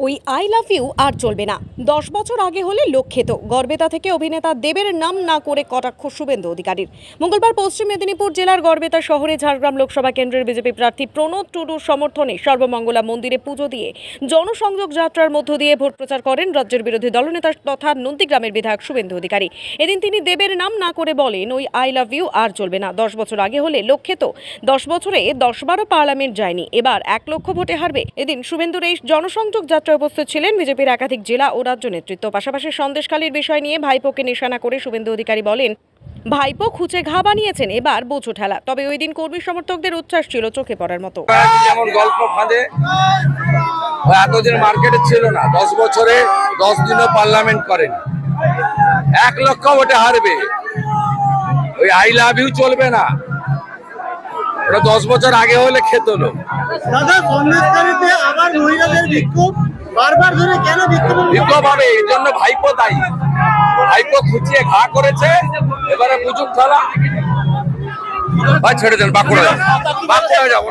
ওই I love you আর চলবে না। 10 বছর আগে হলে লক্ষ্যেত গড়বেতা থেকে অভিনেতা দেবের নাম না করে কটাক্ষ শুভেন্দু অধিকারীর। মঙ্গলবার পশ্চিম মেদিনীপুর জেলার গড়বেতা শহরে ঝাড়গ্রাম লোকসভা কেন্দ্রের বিজেপি প্রার্থী প্রণব টুডুর সমর্থনে সর্বমঙ্গলা মন্দিরে পুজো দিয়ে জনসংযোগ যাত্রার মধ্য দিয়ে ভোট প্রচার করেন রাজ্যের বিরোধী দলনেতা তথা নন্দীগ্রামের বিধায়ক শুভেন্দু অধিকারী। এদিন তিনি দেবের নাম না করে বলেন, ওই আই লাভ ইউ আর চলবে না। 10 বছর আগে হলে লক্ষ্যেত 10 বছরে 10-12 পার্লামেন্ট যায়নি, এবার 1 লক্ষ ভোটে হারবে। এদিন শুভেন্দুর এই জনসংযোগ যাত্রায় উপস্থিত ছিলেন বিজেপির একাধিক জেলা ও রাজ্য নেতৃত্ব। পাশাপাশি সন্দেশখালীর বিষয় নিয়ে ভাইপোকে নিশানা করে শুভেন্দু অধিকারী বলেন, ভাইপো খুঁচে ঘা বানিয়েছেন, এবার বোঝো ঠেলা। তবে ওই দিন কর্মী সমর্থকদের উচ্ছ্বাস ছিল চোখে পড়ার মতো। যেমন গল্প ফাঁদে এতদিন মার্কেটে ছিল না, 10 বছরে 10 দিনও পার্লামেন্ট করেন, 1 লক্ষ ভোটে হারবে। ওই আই লাভ ইউ চলবে না, ওটা 10 বছর আগে হলে খেত লোক। দাদা, সন্দেশখালীতে আবার মহিলাদের বিক্ষোভ, বারবার ধরে কেন বিক্ষোভ হবে? এর জন্য ভাইপো দায়ী। ভাইপো খুঁচিয়ে ঘা করেছে, এবারে বুঝুক খেলা। ভাই ছেড়ে দেন, বাঁকুড়া যাবো।